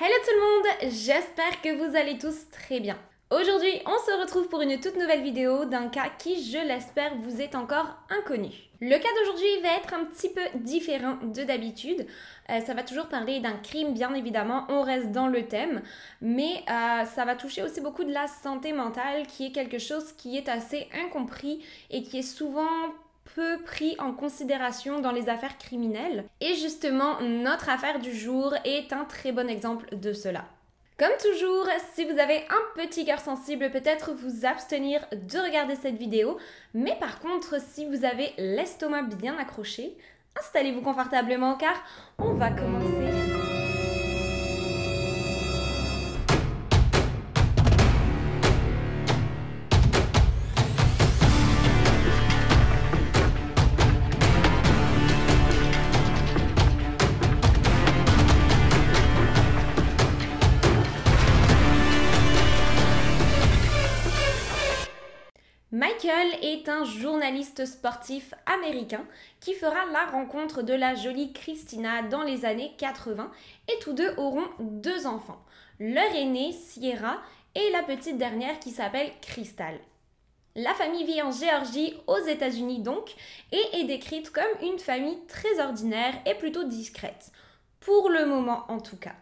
Hello tout le monde, j'espère que vous allez tous très bien. Aujourd'hui, on se retrouve pour une toute nouvelle vidéo d'un cas qui, je l'espère, vous est encore inconnu. Le cas d'aujourd'hui va être un petit peu différent de d'habitude. Ça va toujours parler d'un crime, bien évidemment, on reste dans le thème, mais ça va toucher aussi beaucoup de la santé mentale, qui est quelque chose qui est assez incompris et qui est souvent peu pris en considération dans les affaires criminelles. Et justement, notre affaire du jour est un très bon exemple de cela. Comme toujours, si vous avez un petit cœur sensible, peut-être vous abstenir de regarder cette vidéo. Mais par contre, si vous avez l'estomac bien accroché, installez-vous confortablement car on va commencer. Michael est un journaliste sportif américain qui fera la rencontre de la jolie Christina dans les années 80 et tous deux auront deux enfants, leur aînée Sierra et la petite dernière qui s'appelle Crystal. La famille vit en Géorgie, aux États-Unis donc, et est décrite comme une famille très ordinaire et plutôt discrète, pour le moment en tout cas.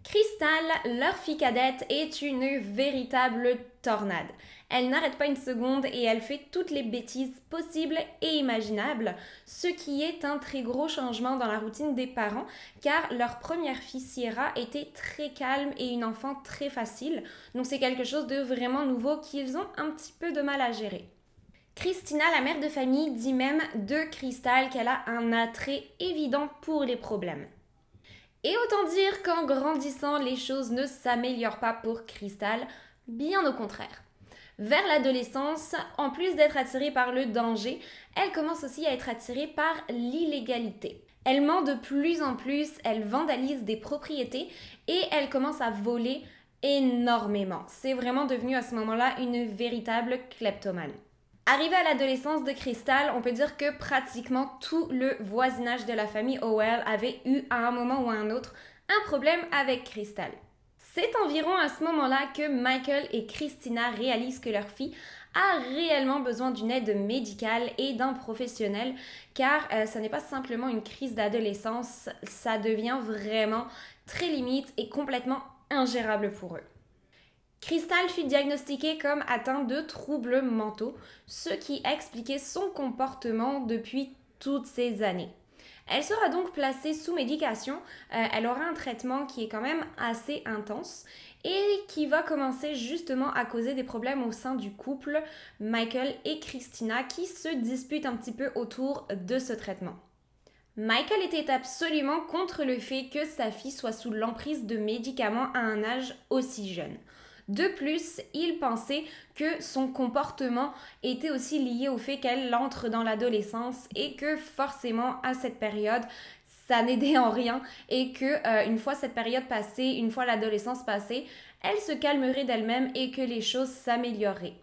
Crystal, leur fille cadette, est une véritable tornade. Elle n'arrête pas une seconde et elle fait toutes les bêtises possibles et imaginables, ce qui est un très gros changement dans la routine des parents car leur première fille Sierra était très calme et une enfant très facile, donc c'est quelque chose de vraiment nouveau qu'ils ont un petit peu de mal à gérer. Christina, la mère de famille, dit même de Crystal qu'elle a un attrait évident pour les problèmes. Et autant dire qu'en grandissant, les choses ne s'améliorent pas pour Crystal, bien au contraire. Vers l'adolescence, en plus d'être attirée par le danger, elle commence aussi à être attirée par l'illégalité. Elle ment de plus en plus, elle vandalise des propriétés et elle commence à voler énormément. C'est vraiment devenu à ce moment-là une véritable kleptomane. Arrivée à l'adolescence de Crystal, on peut dire que pratiquement tout le voisinage de la famille Howell avait eu à un moment ou à un autre un problème avec Crystal. C'est environ à ce moment-là que Michael et Christina réalisent que leur fille a réellement besoin d'une aide médicale et d'un professionnel car ça n'est pas simplement une crise d'adolescence, ça devient vraiment très limite et complètement ingérable pour eux. Crystal fut diagnostiquée comme atteinte de troubles mentaux, ce qui expliquait son comportement depuis toutes ces années. Elle sera donc placée sous médication, elle aura un traitement qui est quand même assez intense et qui va commencer justement à causer des problèmes au sein du couple Michael et Christina qui se disputent un petit peu autour de ce traitement. Michael était absolument contre le fait que sa fille soit sous l'emprise de médicaments à un âge aussi jeune. De plus, il pensait que son comportement était aussi lié au fait qu'elle entre dans l'adolescence et que forcément à cette période, ça n'aidait en rien et que une fois cette période passée, une fois l'adolescence passée, elle se calmerait d'elle-même et que les choses s'amélioreraient.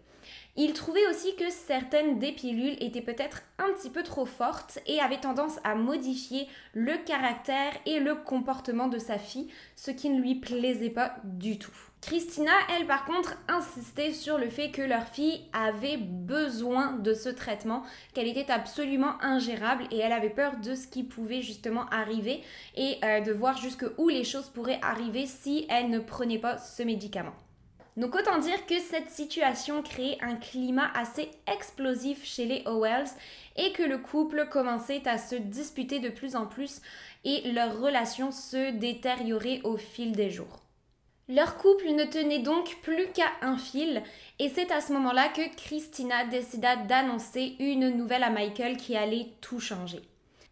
Il trouvait aussi que certaines des pilules étaient peut-être un petit peu trop fortes et avaient tendance à modifier le caractère et le comportement de sa fille, ce qui ne lui plaisait pas du tout. Christina, elle par contre, insistait sur le fait que leur fille avait besoin de ce traitement, qu'elle était absolument ingérable et elle avait peur de ce qui pouvait justement arriver et de voir jusqu'où les choses pourraient arriver si elle ne prenait pas ce médicament. Donc autant dire que cette situation créait un climat assez explosif chez les Howells et que le couple commençait à se disputer de plus en plus et leur relation se détériorait au fil des jours. Leur couple ne tenait donc plus qu'à un fil et c'est à ce moment-là que Christina décida d'annoncer une nouvelle à Michael qui allait tout changer.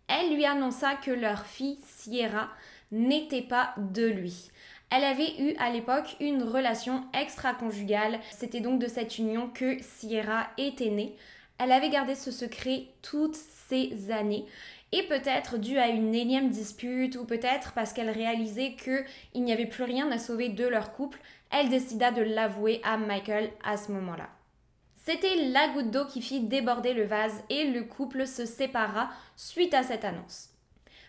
Elle lui annonça que leur fille, Sierra, n'était pas de lui. Elle avait eu à l'époque une relation extra-conjugale, c'était donc de cette union que Sierra était née. Elle avait gardé ce secret toutes ces années et peut-être dû à une énième dispute ou peut-être parce qu'elle réalisait qu'il n'y avait plus rien à sauver de leur couple, elle décida de l'avouer à Michael à ce moment-là. C'était la goutte d'eau qui fit déborder le vase et le couple se sépara suite à cette annonce.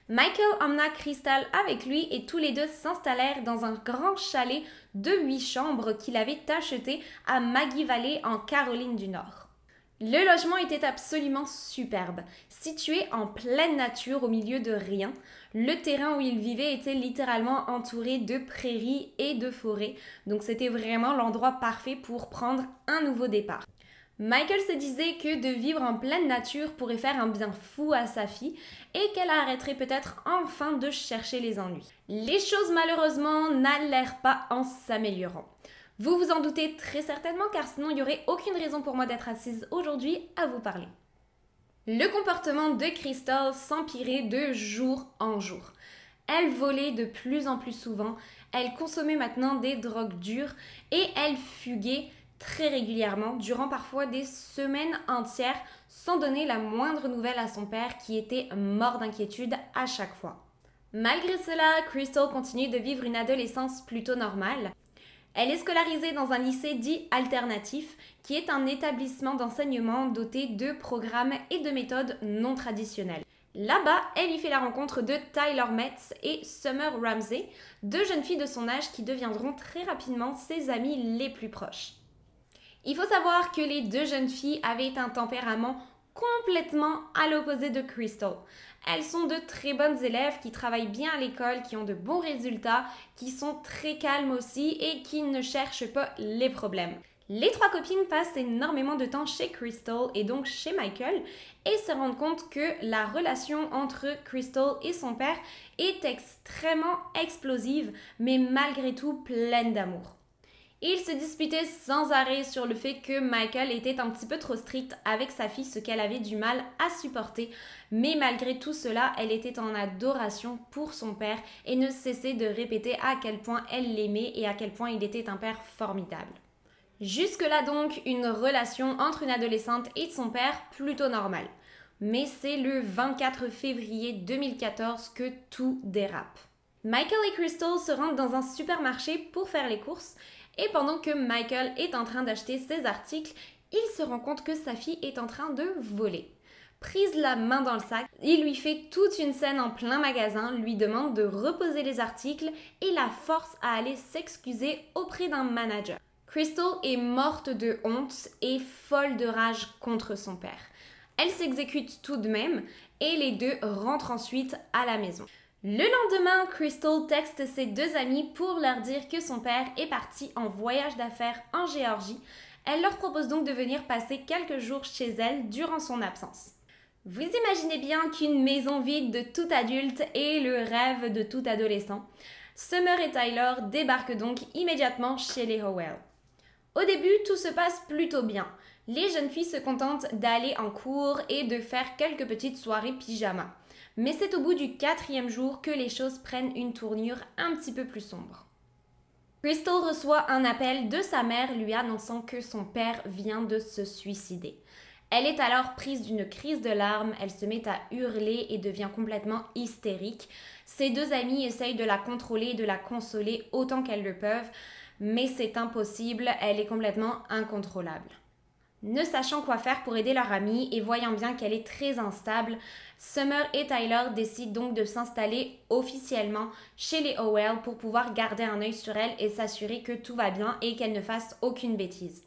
Michael emmena Crystal avec lui et tous les deux s'installèrent dans un grand chalet de 8 chambres qu'il avait acheté à Maggie Valley en Caroline du Nord. Le logement était absolument superbe, situé en pleine nature au milieu de rien. Le terrain où il vivait était littéralement entouré de prairies et de forêts, donc c'était vraiment l'endroit parfait pour prendre un nouveau départ. Michael se disait que de vivre en pleine nature pourrait faire un bien fou à sa fille et qu'elle arrêterait peut-être enfin de chercher les ennuis. Les choses malheureusement n'allèrent pas en s'améliorant. Vous vous en doutez très certainement car sinon il n'y aurait aucune raison pour moi d'être assise aujourd'hui à vous parler. Le comportement de Crystal s'empirait de jour en jour. Elle volait de plus en plus souvent, elle consommait maintenant des drogues dures et elle fuguait très régulièrement, durant parfois des semaines entières, sans donner la moindre nouvelle à son père qui était mort d'inquiétude à chaque fois. Malgré cela, Crystal continue de vivre une adolescence plutôt normale. Elle est scolarisée dans un lycée dit alternatif, qui est un établissement d'enseignement doté de programmes et de méthodes non traditionnelles. Là-bas, elle y fait la rencontre de Tyler Metz et Summer Ramsey, deux jeunes filles de son âge qui deviendront très rapidement ses amies les plus proches. Il faut savoir que les deux jeunes filles avaient un tempérament complètement à l'opposé de Crystal. Elles sont de très bonnes élèves qui travaillent bien à l'école, qui ont de bons résultats, qui sont très calmes aussi et qui ne cherchent pas les problèmes. Les trois copines passent énormément de temps chez Crystal et donc chez Michael et se rendent compte que la relation entre Crystal et son père est extrêmement explosive mais malgré tout pleine d'amour. Ils se disputaient sans arrêt sur le fait que Michael était un petit peu trop strict avec sa fille, ce qu'elle avait du mal à supporter. Mais malgré tout cela, elle était en adoration pour son père et ne cessait de répéter à quel point elle l'aimait et à quel point il était un père formidable. Jusque-là donc, une relation entre une adolescente et son père plutôt normale. Mais c'est le 24 février 2014 que tout dérape. Michael et Crystal se rendent dans un supermarché pour faire les courses et pendant que Michael est en train d'acheter ses articles, il se rend compte que sa fille est en train de voler. Prise la main dans le sac, il lui fait toute une scène en plein magasin, lui demande de reposer les articles et la force à aller s'excuser auprès d'un manager. Crystal est morte de honte et folle de rage contre son père. Elle s'exécute tout de même et les deux rentrent ensuite à la maison. Le lendemain, Crystal texte ses deux amies pour leur dire que son père est parti en voyage d'affaires en Géorgie. Elle leur propose donc de venir passer quelques jours chez elle durant son absence. Vous imaginez bien qu'une maison vide de tout adulte est le rêve de tout adolescent. Summer et Tyler débarquent donc immédiatement chez les Howell. Au début, tout se passe plutôt bien. Les jeunes filles se contentent d'aller en cours et de faire quelques petites soirées pyjama. Mais c'est au bout du 4e jour que les choses prennent une tournure un petit peu plus sombre. Crystal reçoit un appel de sa mère lui annonçant que son père vient de se suicider. Elle est alors prise d'une crise de larmes, elle se met à hurler et devient complètement hystérique. Ses deux amies essayent de la contrôler et de la consoler autant qu'elles le peuvent, mais c'est impossible, elle est complètement incontrôlable. Ne sachant quoi faire pour aider leur amie et voyant bien qu'elle est très instable, Summer et Tyler décident donc de s'installer officiellement chez les Howell pour pouvoir garder un œil sur elle et s'assurer que tout va bien et qu'elle ne fasse aucune bêtise.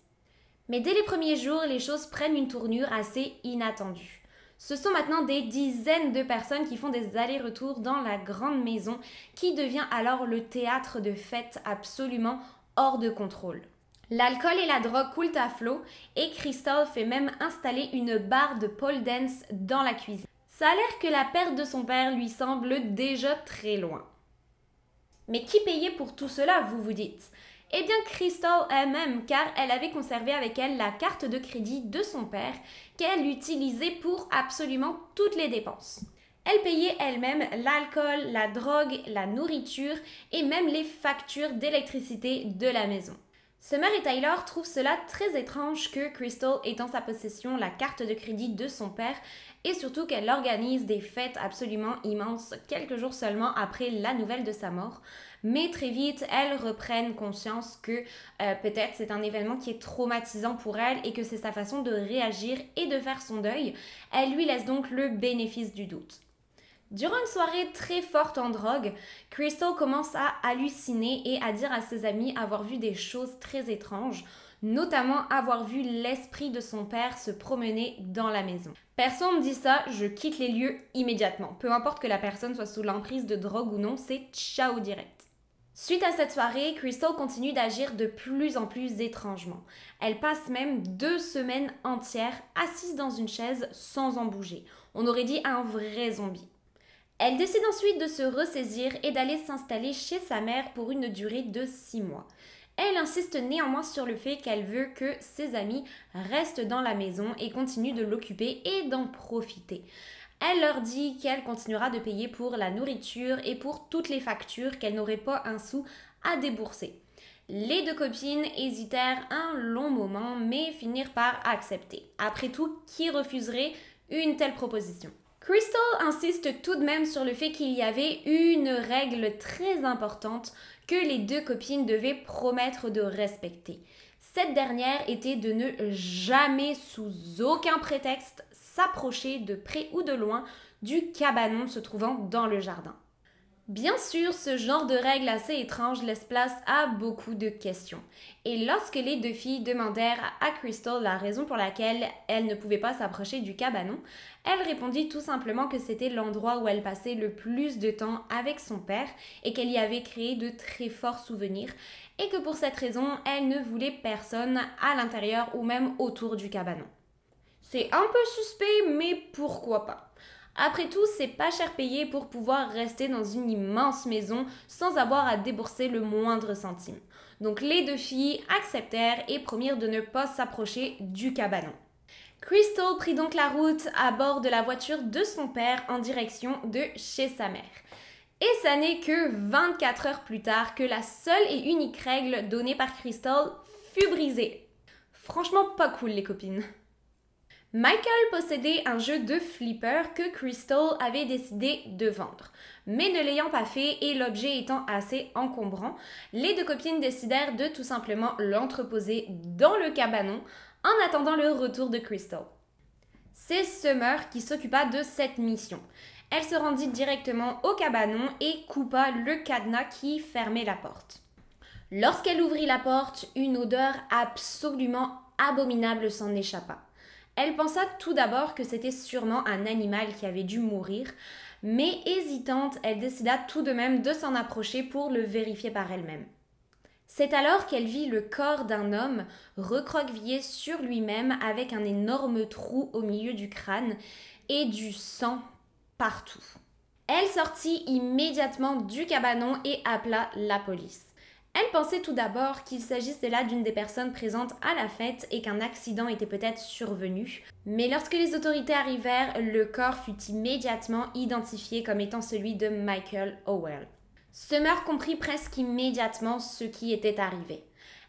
Mais dès les premiers jours, les choses prennent une tournure assez inattendue. Ce sont maintenant des dizaines de personnes qui font des allers-retours dans la grande maison qui devient alors le théâtre de fêtes absolument hors de contrôle. L'alcool et la drogue coulent à flot et Crystal fait même installer une barre de pole dance dans la cuisine. Ça a l'air que la perte de son père lui semble déjà très loin. Mais qui payait pour tout cela, vous vous dites? Eh bien Crystal elle-même, car elle avait conservé avec elle la carte de crédit de son père qu'elle utilisait pour absolument toutes les dépenses. Elle payait elle-même l'alcool, la drogue, la nourriture et même les factures d'électricité de la maison. Summer et Tyler trouvent cela très étrange que Crystal ait en sa possession la carte de crédit de son père et surtout qu'elle organise des fêtes absolument immenses quelques jours seulement après la nouvelle de sa mort. Mais très vite, elles reprennent conscience que peut-être c'est un événement qui est traumatisant pour elle et que c'est sa façon de réagir et de faire son deuil. Elle lui laisse donc le bénéfice du doute. Durant une soirée très forte en drogue, Crystal commence à halluciner et à dire à ses amis avoir vu des choses très étranges, notamment avoir vu l'esprit de son père se promener dans la maison. Personne ne dit ça, je quitte les lieux immédiatement. Peu importe que la personne soit sous l'emprise de drogue ou non, c'est ciao direct. Suite à cette soirée, Crystal continue d'agir de plus en plus étrangement. Elle passe même 2 semaines entières assise dans une chaise sans en bouger. On aurait dit un vrai zombie. Elle décide ensuite de se ressaisir et d'aller s'installer chez sa mère pour une durée de 6 mois. Elle insiste néanmoins sur le fait qu'elle veut que ses amis restent dans la maison et continuent de l'occuper et d'en profiter. Elle leur dit qu'elle continuera de payer pour la nourriture et pour toutes les factures, qu'elle n'aurait pas un sou à débourser. Les 2 copines hésitèrent un long moment mais finirent par accepter. Après tout, qui refuserait une telle proposition? Crystal insiste tout de même sur le fait qu'il y avait une règle très importante que les 2 copines devaient promettre de respecter. Cette dernière était de ne jamais, sous aucun prétexte, s'approcher de près ou de loin du cabanon se trouvant dans le jardin. Bien sûr, ce genre de règle assez étrange laisse place à beaucoup de questions. Et lorsque les 2 filles demandèrent à Crystal la raison pour laquelle elle ne pouvait pas s'approcher du cabanon, elle répondit tout simplement que c'était l'endroit où elle passait le plus de temps avec son père et qu'elle y avait créé de très forts souvenirs et que pour cette raison, elle ne voulait personne à l'intérieur ou même autour du cabanon. C'est un peu suspect, mais pourquoi pas? Après tout, c'est pas cher payé pour pouvoir rester dans une immense maison sans avoir à débourser le moindre centime. Donc les 2 filles acceptèrent et promirent de ne pas s'approcher du cabanon. Crystal prit donc la route à bord de la voiture de son père en direction de chez sa mère. Et ça n'est que 24 heures plus tard que la seule et unique règle donnée par Crystal fut brisée. Franchement pas cool les copines. Michael possédait un jeu de flipper que Crystal avait décidé de vendre. Mais ne l'ayant pas fait et l'objet étant assez encombrant, les 2 copines décidèrent de tout simplement l'entreposer dans le cabanon en attendant le retour de Crystal. C'est Summer qui s'occupa de cette mission. Elle se rendit directement au cabanon et coupa le cadenas qui fermait la porte. Lorsqu'elle ouvrit la porte, une odeur absolument abominable s'en échappa. Elle pensa tout d'abord que c'était sûrement un animal qui avait dû mourir, mais hésitante, elle décida tout de même de s'en approcher pour le vérifier par elle-même. C'est alors qu'elle vit le corps d'un homme recroquevillé sur lui-même avec un énorme trou au milieu du crâne et du sang partout. Elle sortit immédiatement du cabanon et appela la police. Elle pensait tout d'abord qu'il s'agissait là d'une des personnes présentes à la fête et qu'un accident était peut-être survenu. Mais lorsque les autorités arrivèrent, le corps fut immédiatement identifié comme étant celui de Michael Howell. Summer comprit presque immédiatement ce qui était arrivé.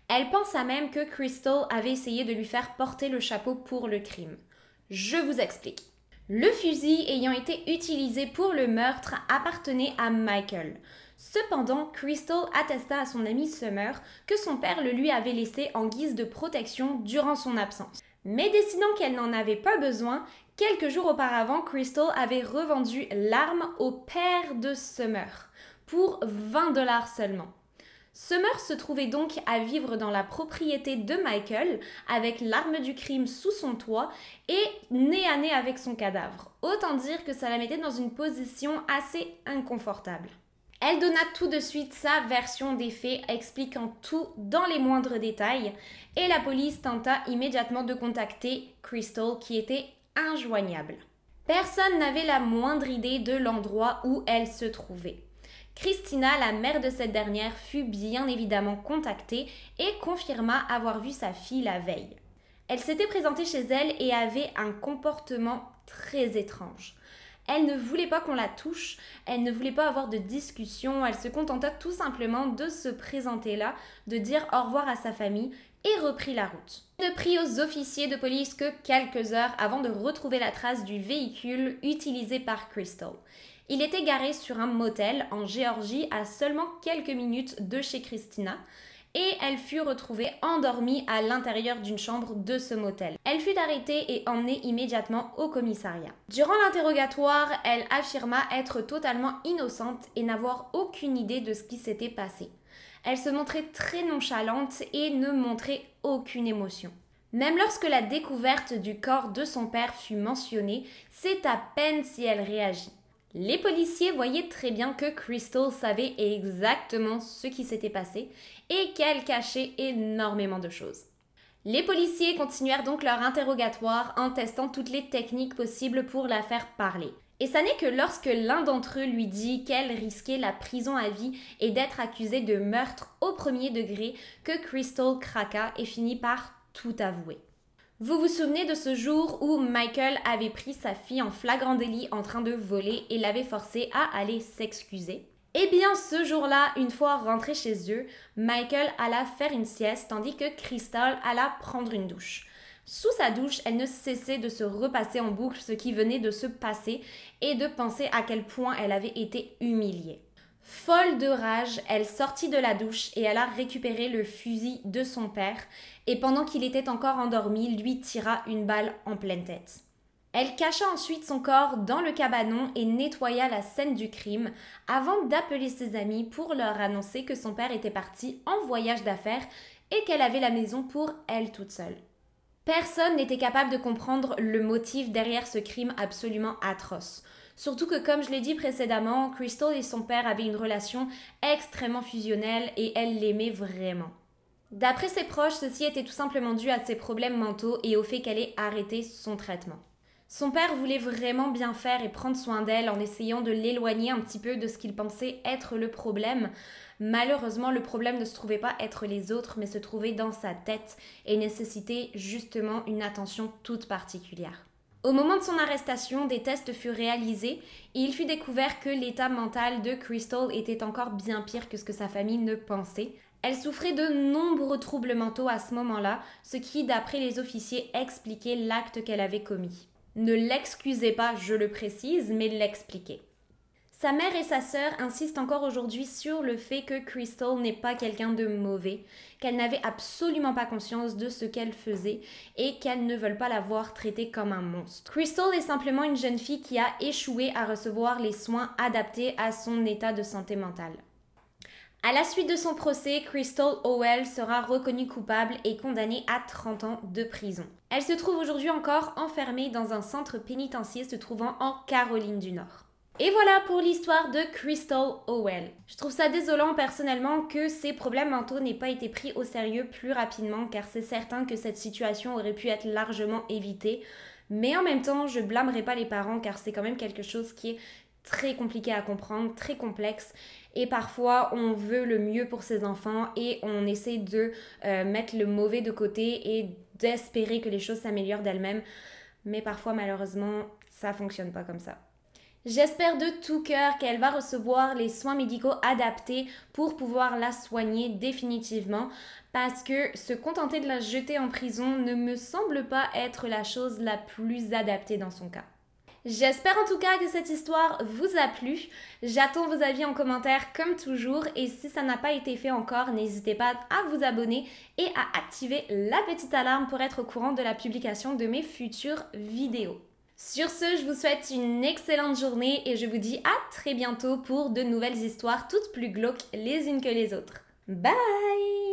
Elle pensa même que Crystal avait essayé de lui faire porter le chapeau pour le crime. Je vous explique. Le fusil ayant été utilisé pour le meurtre appartenait à Michael. Cependant, Crystal attesta à son amie Summer que son père le lui avait laissé en guise de protection durant son absence. Mais décidant qu'elle n'en avait pas besoin, quelques jours auparavant, Crystal avait revendu l'arme au père de Summer pour 20 $ seulement. Summer se trouvait donc à vivre dans la propriété de Michael avec l'arme du crime sous son toit et nez à nez avec son cadavre. Autant dire que ça la mettait dans une position assez inconfortable. Elle donna tout de suite sa version des faits, expliquant tout dans les moindres détails, et la police tenta immédiatement de contacter Crystal qui était injoignable. Personne n'avait la moindre idée de l'endroit où elle se trouvait. Christina, la mère de cette dernière, fut bien évidemment contactée et confirma avoir vu sa fille la veille. Elle s'était présentée chez elle et avait un comportement très étrange. Elle ne voulait pas qu'on la touche, elle ne voulait pas avoir de discussion, elle se contenta tout simplement de se présenter là, de dire au revoir à sa famille et reprit la route. Elle ne prit aux officiers de police que quelques heures avant de retrouver la trace du véhicule utilisé par Crystal. Il était garé sur un motel en Géorgie à seulement quelques minutes de chez Christina et elle fut retrouvée endormie à l'intérieur d'une chambre de ce motel. Elle fut arrêtée et emmenée immédiatement au commissariat. Durant l'interrogatoire, elle affirma être totalement innocente et n'avoir aucune idée de ce qui s'était passé. Elle se montrait très nonchalante et ne montrait aucune émotion. Même lorsque la découverte du corps de son père fut mentionnée, c'est à peine si elle réagit. Les policiers voyaient très bien que Crystal savait exactement ce qui s'était passé et qu'elle cachait énormément de choses. Les policiers continuèrent donc leur interrogatoire en testant toutes les techniques possibles pour la faire parler. Et ça n'est que lorsque l'un d'entre eux lui dit qu'elle risquait la prison à vie et d'être accusée de meurtre au premier degré que Crystal craqua et finit par tout avouer. Vous vous souvenez de ce jour où Michael avait pris sa fille en flagrant délit en train de voler et l'avait forcée à aller s'excuser? Eh bien, ce jour-là, une fois rentré chez eux, Michael alla faire une sieste tandis que Crystal alla prendre une douche. Sous sa douche, elle ne cessait de se repasser en boucle ce qui venait de se passer et de penser à quel point elle avait été humiliée. Folle de rage, elle sortit de la douche et alla récupérer le fusil de son père et pendant qu'il était encore endormi, lui tira une balle en pleine tête. Elle cacha ensuite son corps dans le cabanon et nettoya la scène du crime avant d'appeler ses amis pour leur annoncer que son père était parti en voyage d'affaires et qu'elle avait la maison pour elle toute seule. Personne n'était capable de comprendre le motif derrière ce crime absolument atroce. Surtout que, comme je l'ai dit précédemment, Crystal et son père avaient une relation extrêmement fusionnelle et elle l'aimait vraiment. D'après ses proches, ceci était tout simplement dû à ses problèmes mentaux et au fait qu'elle ait arrêté son traitement. Son père voulait vraiment bien faire et prendre soin d'elle en essayant de l'éloigner un petit peu de ce qu'il pensait être le problème. Malheureusement, le problème ne se trouvait pas être les autres, mais se trouvait dans sa tête et nécessitait justement une attention toute particulière. Au moment de son arrestation, des tests furent réalisés et il fut découvert que l'état mental de Crystal était encore bien pire que ce que sa famille ne pensait. Elle souffrait de nombreux troubles mentaux à ce moment-là, ce qui, d'après les officiers, expliquait l'acte qu'elle avait commis. Ne l'excusait pas, je le précise, mais l'expliquait. Sa mère et sa sœur insistent encore aujourd'hui sur le fait que Crystal n'est pas quelqu'un de mauvais, qu'elle n'avait absolument pas conscience de ce qu'elle faisait et qu'elles ne veulent pas la voir traitée comme un monstre. Crystal est simplement une jeune fille qui a échoué à recevoir les soins adaptés à son état de santé mentale. À la suite de son procès, Crystal Howell sera reconnue coupable et condamnée à 30 ans de prison. Elle se trouve aujourd'hui encore enfermée dans un centre pénitentiaire se trouvant en Caroline du Nord. Et voilà pour l'histoire de Crystal Howell. Je trouve ça désolant personnellement que ses problèmes mentaux n'aient pas été pris au sérieux plus rapidement car c'est certain que cette situation aurait pu être largement évitée. Mais en même temps, je blâmerai pas les parents car c'est quand même quelque chose qui est très compliqué à comprendre, très complexe et parfois on veut le mieux pour ses enfants et on essaie de mettre le mauvais de côté et d'espérer que les choses s'améliorent d'elles-mêmes. Mais parfois malheureusement, ça fonctionne pas comme ça. J'espère de tout cœur qu'elle va recevoir les soins médicaux adaptés pour pouvoir la soigner définitivement parce que se contenter de la jeter en prison ne me semble pas être la chose la plus adaptée dans son cas. J'espère en tout cas que cette histoire vous a plu. J'attends vos avis en commentaire comme toujours et si ça n'a pas été fait encore, n'hésitez pas à vous abonner et à activer la petite alarme pour être au courant de la publication de mes futures vidéos. Sur ce, je vous souhaite une excellente journée et je vous dis à très bientôt pour de nouvelles histoires toutes plus glauques les unes que les autres. Bye!